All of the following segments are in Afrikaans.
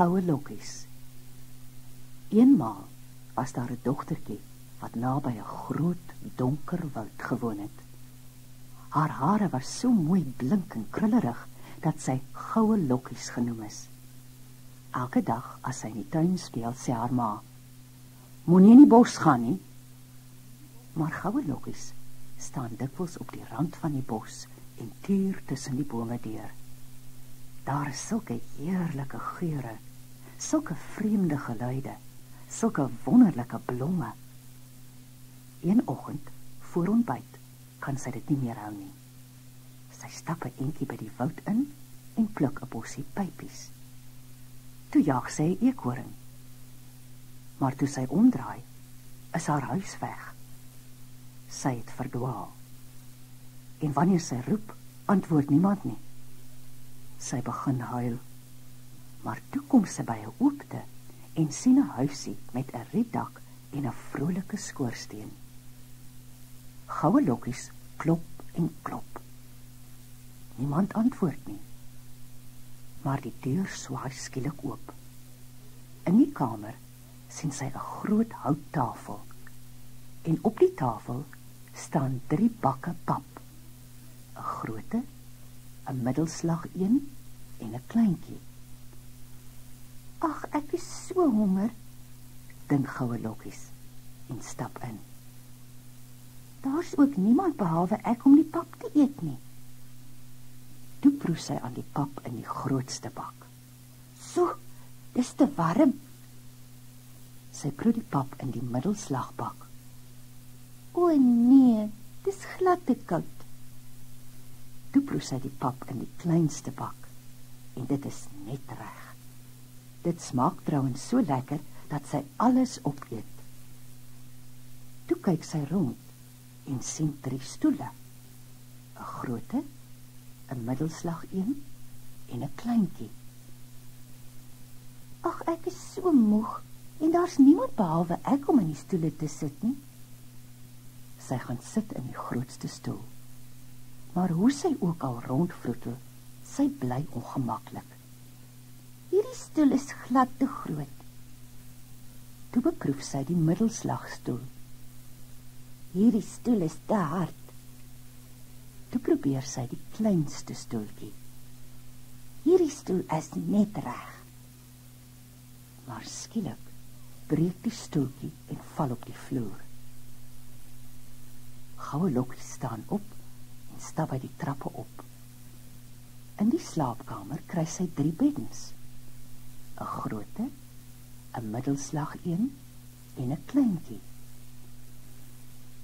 Goue lokkies. Eenmaal was daar 'n dogtertjie wat naby 'n groot, donker woud gewoon het. Haar hare was so mooi blink en krullerig, dat sy Goue Lokkies genoem is. Elke dag as sy in die tuin speel, sê haar ma, moenie in die bos gaan nie. Maar Goue Lokkies staan dikwels op die rand van die bos en tuur tussen die bome deur. Daar is sulke heerlike geure, sulke vreemde geluide, sulke wonderlike blomme. Een oggend, voor ontbyt, kan sy dit nie meer hou nie. Sy stap 'n entjie by die woud in en pluk 'n bossie pypies. Toe jaag sy 'n eekhoring. Maar toe sy omdraai, is haar huis weg. Sy het verdwaal. En wanneer sy roep, antwoord niemand nie. Sy begin huil. Maar toe kom sy by 'n oopte en sien 'n huisie met 'n rietdak en 'n vrolike skoorsteen. Goue Lokkies klop en klop. Niemand antwoord nie. Maar die deur swaai skielik oop. In die kamer sien sy 'n groot houttafel. En op die tafel staan 3 bakke pap. 'n groote, 'n middelslag een en 'n kleintjie. Ag, ek is so honger, dink Goue Lokkies en stap in. Daar's ook niemand behalwe ek om die pap te eet nie. Toe proe sy aan die pap in die grootste bak. So, dis te warm. Sy proe die pap in die middelslagbak. O nee, dis glad te koud. Toe proe sy die pap in die kleinste bak en dit is net reg. Dit smaak trouens so lekker dat sy alles opeet. Toe kyk sy rond en sien 3 stoele. 'n groote, 'n middelslag een en 'n kleintjie. Ag, ek is so moeg en daar's niemand behalwe ek om in die stoele te sit nie. Sy gaan sit in die grootste stoel. Maar hoe sy ook al rondvroetel, sy bly ongemaklik. Hierdie stoel is glad te groot. Toe beproef sy die middelslagstoel. Hierdie stoel is te hard. Toe probeer sy die kleinste stoeltjie. Hierdie stoel is net reg. Maar skielik breek die stoeltjie en val op die vloer. Goue Lokkies staan op en stap by die trappe op. In die slaapkamer kry sy 3 beddens. 'n groote, 'n middelslag een en 'n kleintjie.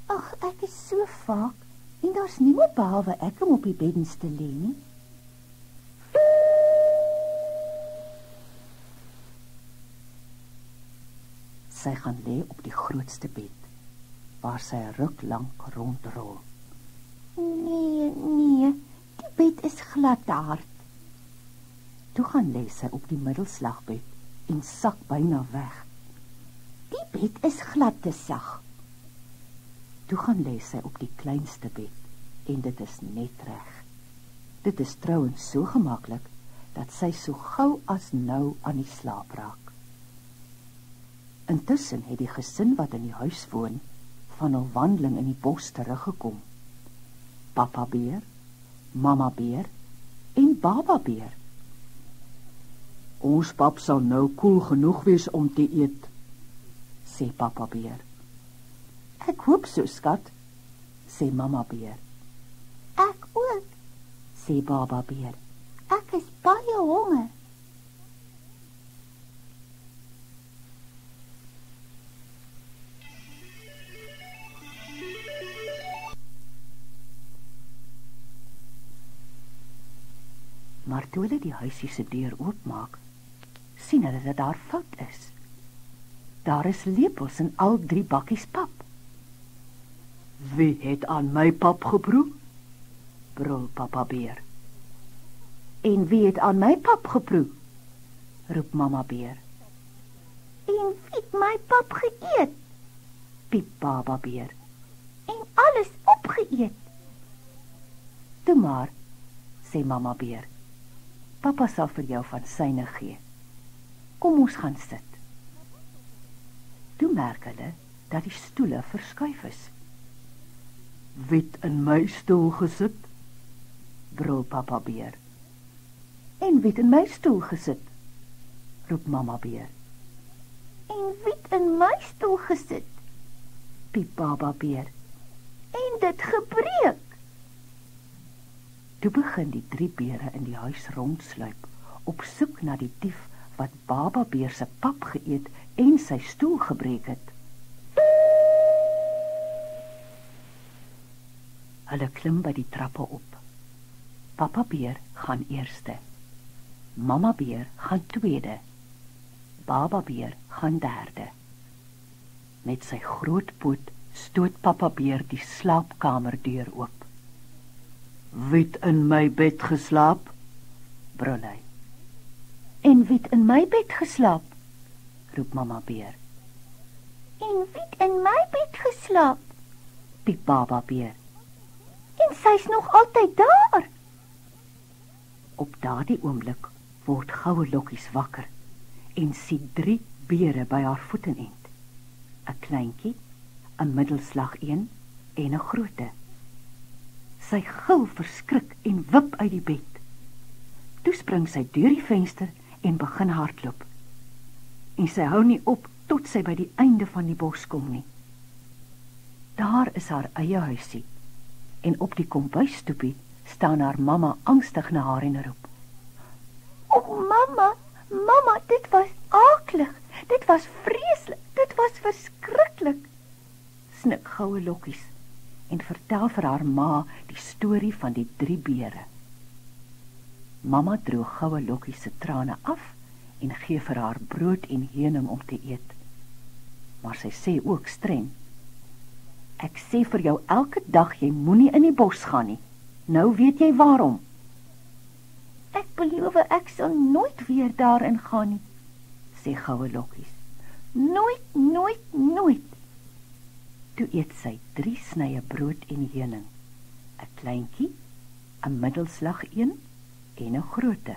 Ag, ek is so vaak en daar's niemand behalwe ek om op die beddens te lê nie. Sy gaan lê op die grootste bed, waar sy 'n ruk lank rondrol. Nee, die bed is glad te hard. Toe gaan lê sy op die middelslagbed en sak byna weg. Die bed is glad te sag. Toe gaan lê sy op die kleinste bed en dit is net reg. Dit is trouens so gemaklik dat sy so gou as nou aan die slaap raak. Intussen het die gesin wat in die huis woon van 'n wandeling in die bos teruggekom. Papa beer, mamma beer en baba beer. Ons pap sal nou koel genoeg wees om te eet, sê papa beer. Ek hoop so, skat, sê mamma beer. Ek ook, sê baba beer. Ek is baie honger. Maar toe hulle die huisie se deur oopmaak, sien hulle dat daar fout is. Daar is lepels in al 3 bakkies pap. Wie het aan my pap geproe? Brul papa beer. En wie het aan my pap geproe? Roep mamma beer. En wie het my pap geëet? Piep baba beer. En alles opgeëet. Toe maar, sê mamma beer. Papa sal vir jou van syne gee. Kom ons gaan sit. Toe merk hulle dat die stoele verskuif is. Wie het in my stoel gesit? Brul papa beer. En wie het in my stoel gesit? Roep mamma beer. En wie het in my stoel gesit? Piep baba beer. En dit gebreek. Toe begin die 3 bere in die huis rondsluip, op soek na die dief wat baba beer se pap geëet en sy stoel gebreek het. Hulle klim by die trappe op. Papa beer gaan eerste. Mamma beer gaan tweede. Baba beer gaan derde. Met sy groot poot stoot papa beer die slaapkamerdeur oop. Wie het in my bed geslaap? Brul hy. En wie het in my bed geslaap? Roep mamma beer. En wie het in my bed geslaap? Piep baba beer. En sy's nog altyd daar. Op daardie oomblik word Goue Lokkies wakker en sien 3 bere by haar voetenend. 'n kleintjie, 'n middelslag een en 'n groote. Sy gil verskrik en wip uit die bed. Toe spring sy deur die venster en begin hardloop. En sy hou nie op tot sy by die einde van die bos kom nie. Daar is haar eie huisie en op die kombuisstoepie staan haar mamma angstig na haar en roep. O mamma, mamma, dit was aaklig, dit was vreeslik, dit was verskriklik. Snik Goue Lokkies en vertel vir haar ma die storie van die 3 bere. Mamma droog Goue Lokkies se trane af en gee vir haar brood en heuning om te eet. Maar sy sê ook streng: Ek sê vir jou elke dag jy moenie in die bos gaan nie. Nou weet jy waarom. Ek beloof ek sal nooit weer daarin gaan nie, sê Goue Lokkies. Nooit, nooit, nooit. Toe eet sy 3 snye brood en heuning, 'n kleintjie, 'n middelslag een en 'n groote.